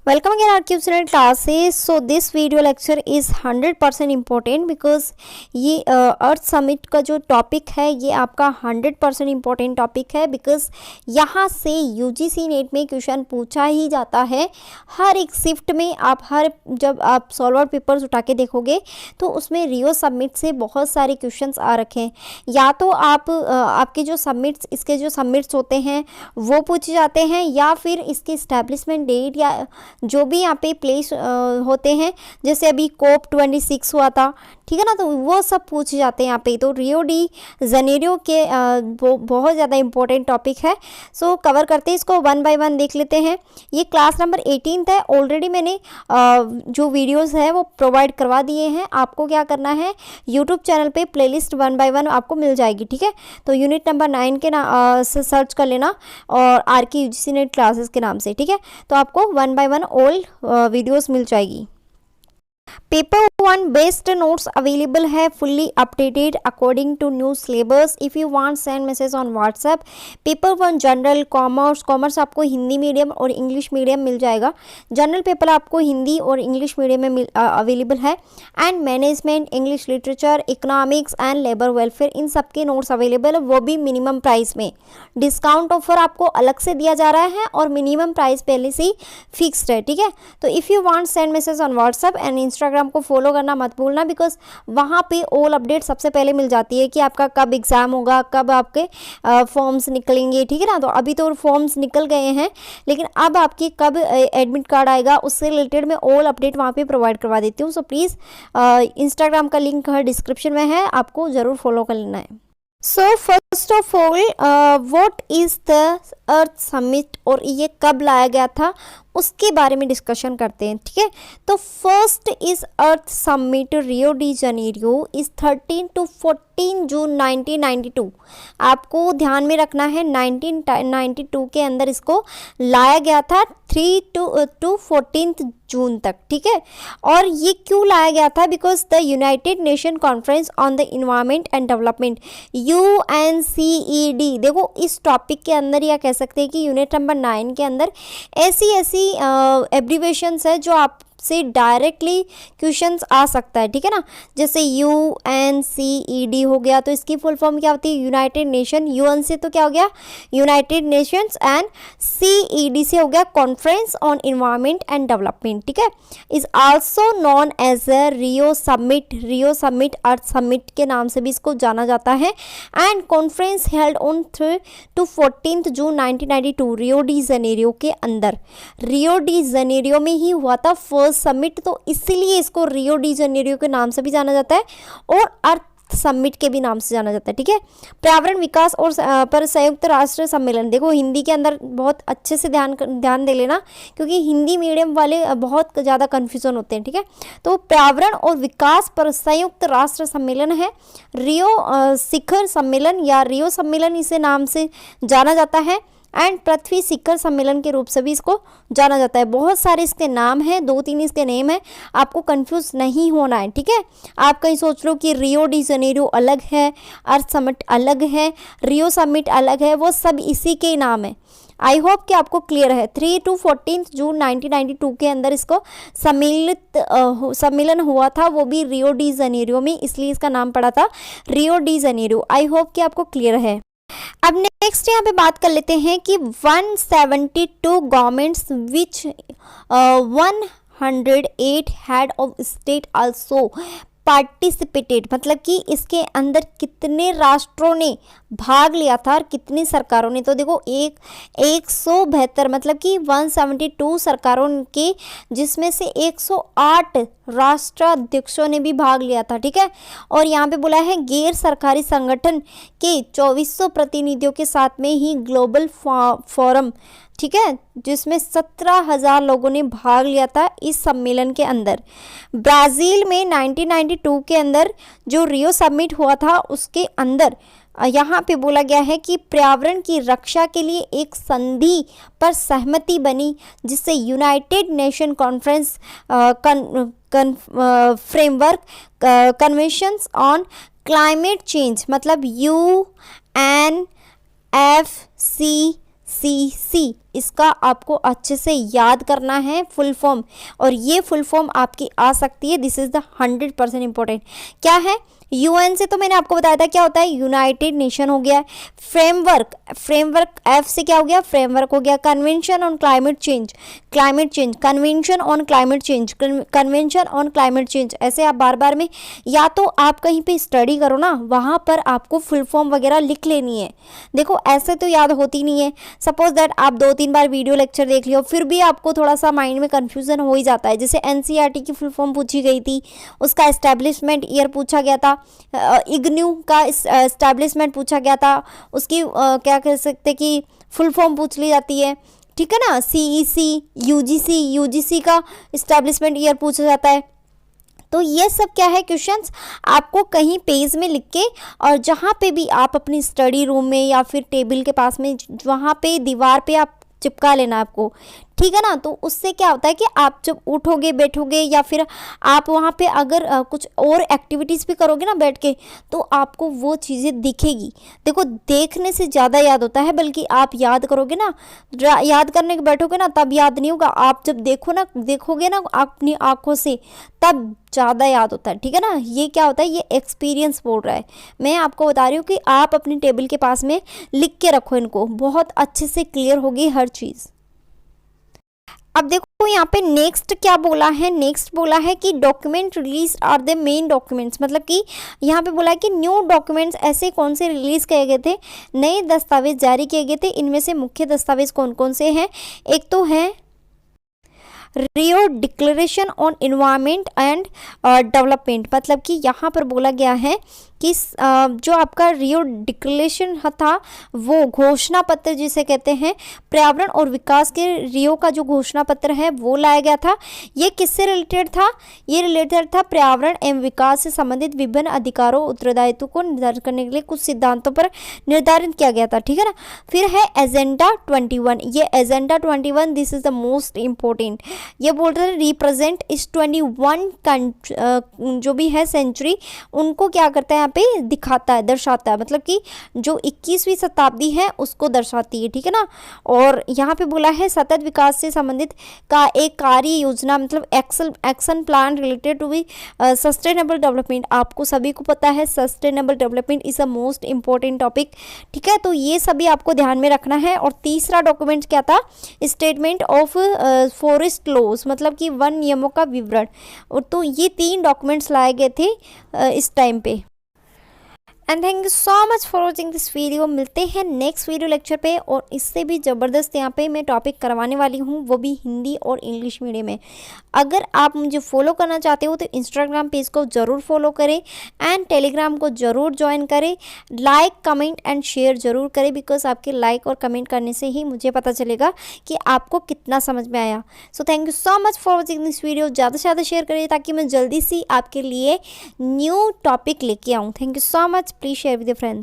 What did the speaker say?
Welcome again our student classes. So this video lecture is 100% important because ये अर्थ summit का जो topic है ये आपका 100% इम्पोर्टेंट टॉपिक है बिकॉज यहाँ से यूजीसी नेट में क्वेश्चन पूछा ही जाता है। हर एक शिफ्ट में जब आप सॉल्वर पेपर्स उठा के देखोगे तो उसमें रियो समिट से बहुत सारे क्वेश्चंस आ रखे हैं। या तो आपके जो समिट्स होते हैं वो पूछे जाते हैं या फिर इसके इस्टेब्लिशमेंट डेट या जो भी यहाँ पे प्लेस होते हैं, जैसे अभी कोप 26 हुआ था, ठीक है ना, तो वो सब पूछे जाते हैं यहाँ पे। तो रियो डी जनेरियो के बहुत ज़्यादा इंपॉर्टेंट टॉपिक है। सो कवर करते हैं इसको, वन बाय वन देख लेते हैं। ये क्लास नंबर 18 है। ऑलरेडी मैंने जो वीडियोस है वो प्रोवाइड करवा दिए हैं। आपको क्या करना है, यूट्यूब चैनल पे प्लेलिस्ट वन बाय वन आपको मिल जाएगी, ठीक है। तो यूनिट नंबर 9 के से सर्च कर लेना और आर के यूजीसी नेट क्लासेस के नाम से, ठीक है। तो आपको one by one all videos मिल जाएगी। पेपर 1 बेस्ट नोट्स अवेलेबल है, fully updated according to new syllabus. If you want send message on WhatsApp. Paper 1 general commerce आपको हिंदी मीडियम और इंग्लिश मीडियम मिल जाएगा। जनरल पेपर आपको हिंदी और इंग्लिश मीडियम में अवेलेबल है। And management, English literature, economics and labour welfare, इन सब के नोट्स अवेलेबल है, वो भी मिनिमम प्राइस में। डिस्काउंट ऑफर आपको अलग से दिया जा रहा है और मिनिमम प्राइस पहले से ही फिक्स्ड है, ठीक है। तो if you want send message on WhatsApp and Instagram को फॉलो करना मत भूलना बिकॉज वहाँ पे ऑल अपडेट सबसे पहले मिल जाती है कि आपका कब एग्ज़ाम होगा, कब आपके फॉर्म्स निकलेंगे, ठीक है ना। तो अभी तो फॉर्म्स निकल गए हैं, लेकिन अब आपकी कब एडमिट कार्ड आएगा उससे रिलेटेड मैं ऑल अपडेट वहाँ पे प्रोवाइड करवा देती हूँ। सो प्लीज़ इंस्टाग्राम का लिंक डिस्क्रिप्शन में है, आपको ज़रूर फॉलो कर लेना है। So first of all what is the earth summit और ये कब लाया गया था उसके बारे में डिस्कशन करते हैं, ठीक है। तो first is earth summit Rio de Janeiro is 13 to 14 June 1992। आपको ध्यान में रखना है 1992 के अंदर इसको लाया गया था, 3 to 14 जून तक, ठीक है। और ये क्यों लाया गया था, because the United nation conference on the environment and development, UNCED, देखो इस टॉपिक के अंदर या कह सकते हैं कि यूनिट नंबर 9 के अंदर ऐसी एब्रीवेशंस है जो आपसे डायरेक्टली क्वेश्चंस आ सकता है, ठीक है ना। जैसे UNCED हो गया तो इसकी फुल फॉर्म क्या होती है, यूनाइटेड नेशन। UN से तो क्या हो गया, यूनाइटेड नेशंस, एंड CED से हो गया conference on environment and development, ठीक है। Is also known as a Rio summit earth summit के नाम से भी इसको जाना जाता है। And conference held on 3 to 14 June 1992 Rio de Janeiro के अंदर। रियो डी जनेरियो में ही हुआ था फर्स्ट समिट, तो इसीलिए इसको रियो डी जनेरियो के नाम से भी जाना जाता है और अर्थ समिट के भी नाम से जाना जाता है, ठीक है। पर्यावरण विकास और पर संयुक्त राष्ट्र सम्मेलन, देखो हिंदी के अंदर बहुत अच्छे से ध्यान दे लेना क्योंकि हिंदी मीडियम वाले बहुत ज़्यादा कन्फ्यूजन होते हैं, ठीक है। तो पर्यावरण और विकास पर संयुक्त राष्ट्र सम्मेलन है, रियो शिखर सम्मेलन या रियो सम्मेलन इसे नाम से जाना जाता है। एंड पृथ्वी शिखर सम्मेलन के रूप से भी इसको जाना जाता है। बहुत सारे इसके नाम हैं, 2-3 इसके नेम हैं, आपको कंफ्यूज नहीं होना है, ठीक है। आप कहीं सोच लो कि रियो डी जनेरियो अलग है, अर्थ समिट अलग है, रियो समिट अलग है, वो सब इसी के नाम है। आई होप कि आपको क्लियर है। 3 to 14 जून 1992 के अंदर इसको सम्मेलन हुआ था, वो भी रियो डी जनेरियो में, इसलिए इसका नाम पड़ा था रियो डी जनेरियो। आई होप कि आपको क्लियर है। अब नेक्स्ट यहाँ पे बात कर लेते हैं कि 172 governments which 108 head of state also participated, मतलब कि इसके अंदर कितने राष्ट्रों ने भाग लिया था और कितनी सरकारों ने। तो देखो 172 मतलब कि 172 सरकारों के, जिसमें से 108 राष्ट्राध्यक्षों ने भी भाग लिया था, ठीक है। और यहाँ पे बोला है गैर सरकारी संगठन के 2400 प्रतिनिधियों के साथ में ही ग्लोबल फोरम, ठीक है, जिसमें 17,000 लोगों ने भाग लिया था इस सम्मेलन के अंदर। ब्राज़ील में 1992 के अंदर जो रियो समिट हुआ था उसके अंदर यहाँ पे बोला गया है कि पर्यावरण की रक्षा के लिए एक संधि पर सहमति बनी, जिससे United nation conference framework conventions on climate change, मतलब UNFCCC इसका आपको अच्छे से याद करना है फुल फॉर्म, और ये फुल फॉर्म आपकी आ सकती है। This is the 100% important. क्या है? यूएन से तो मैंने आपको बताया था क्या होता है, यूनाइटेड नेशन हो गया। फ्रेमवर्क, फ्रेमवर्क एफ से क्या हो गया, फ्रेमवर्क हो गया। Convention on climate change, climate change, convention on climate change, convention on climate change. ऐसे आप बार बार में, या तो आप कहीं पे स्टडी करो ना, वहाँ पर आपको फुल फॉर्म वगैरह लिख लेनी है। देखो ऐसे तो याद होती नहीं है। सपोज दैट आप 2-3 बार वीडियो लेक्चर देख लियो, फिर भी आपको थोड़ा सा माइंड में कन्फ्यूजन हो ही जाता है। जैसे एनसीईआरटी की फुल फॉर्म पूछी गई थी, उसका एस्टेब्लिशमेंट ईयर पूछा गया था, इग्न्यू का एस्टैब्लिशमेंट पूछा गया था, उसकी क्या कह सकते कि फुल फॉर्म पूछ ली जाती है, ठीक है ना। सीईसी, यूजीसी, यूजीसी का एस्टैब्लिशमेंट ईयर पूछा जाता है। तो ये सब क्या है, क्वेश्चंस आपको कहीं पेज में लिख के, और जहाँ पे भी आप अपनी स्टडी रूम में या फिर टेबल के पास में, वहाँ पे दीवार पे आप चिपका लेना आपको, ठीक है ना। तो उससे क्या होता है कि आप जब उठोगे बैठोगे, या फिर आप वहाँ पे अगर कुछ और एक्टिविटीज़ भी करोगे ना बैठ के, तो आपको वो चीज़ें दिखेगी। देखो देखने से ज़्यादा याद होता है, बल्कि आप याद करोगे ना, याद करने के बैठोगे ना, तब याद नहीं होगा। आप जब देखोगे ना अपनी आँखों से, तब ज़्यादा याद होता है, ठीक है ना। ये क्या होता है, ये एक्सपीरियंस बोल रहा है। मैं आपको बता रही हूँ कि आप अपनी टेबल के पास में लिख के रखो इनको, बहुत अच्छे से क्लियर होगी हर चीज़। अब देखो यहाँ पे नेक्स्ट क्या बोला है, नेक्स्ट बोला है कि document release are the main documents, मतलब कि यहाँ पे बोला है कि न्यू डॉक्यूमेंट्स ऐसे कौन से रिलीज किए गए थे, नए दस्तावेज जारी किए गए थे। इनमें से मुख्य दस्तावेज कौन कौन से हैं? एक तो है Rio Declaration on Environment and Development, मतलब कि यहाँ पर बोला गया है कि जो आपका रियो डिक्लेरेशन था, वो घोषणा पत्र जिसे कहते हैं, पर्यावरण और विकास के रियो का जो घोषणा पत्र है वो लाया गया था। ये किससे रिलेटेड था? ये रिलेटेड था पर्यावरण एवं विकास से संबंधित विभिन्न अधिकारों उत्तरदायित्व को निर्धारित करने के लिए कुछ सिद्धांतों पर निर्धारित किया गया था, ठीक है ना। फिर है एजेंडा 21। ये agenda 21 this is the most important. ये बोलते हैं रिप्रेजेंट इस 21 जो भी है सेंचुरी, उनको क्या करता है यहाँ पे दिखाता है, दर्शाता है, मतलब कि जो 21वीं शताब्दी है उसको दर्शाती है, ठीक है ना। और यहाँ पे बोला है सतत विकास से संबंधित का एक कार्य योजना, मतलब action plan related to be sustainable development. आपको सभी को पता है sustainable development is a most important topic, ठीक है। तो ये सभी आपको ध्यान में रखना है। और तीसरा डॉक्यूमेंट क्या था? स्टेटमेंट ऑफ फॉरेस्ट लॉज, मतलब कि वन नियमों का विवरण। और तो ये 3 डॉक्यूमेंट्स लाए गए थे इस टाइम पे। And thank you so much for watching this video. मिलते हैं नेक्स्ट वीडियो लेक्चर पे, और इससे भी ज़बरदस्त यहाँ पे मैं टॉपिक करवाने वाली हूँ, वो भी हिंदी और इंग्लिश मीडियम में। अगर आप मुझे फॉलो करना चाहते हो तो इंस्टाग्राम पेज को ज़रूर फॉलो करें, एंड टेलीग्राम को ज़रूर ज्वाइन करें। लाइक कमेंट एंड शेयर ज़रूर करें, बिकॉज आपके लाइक और कमेंट करने से ही मुझे पता चलेगा कि आपको कितना समझ में आया। So thank you so much for watching this video. ज़्यादा से ज़्यादा शेयर करिए ताकि मैं जल्दी से आपके लिए न्यू टॉपिक लेके आऊँ। Thank you so much. Please share with your friends.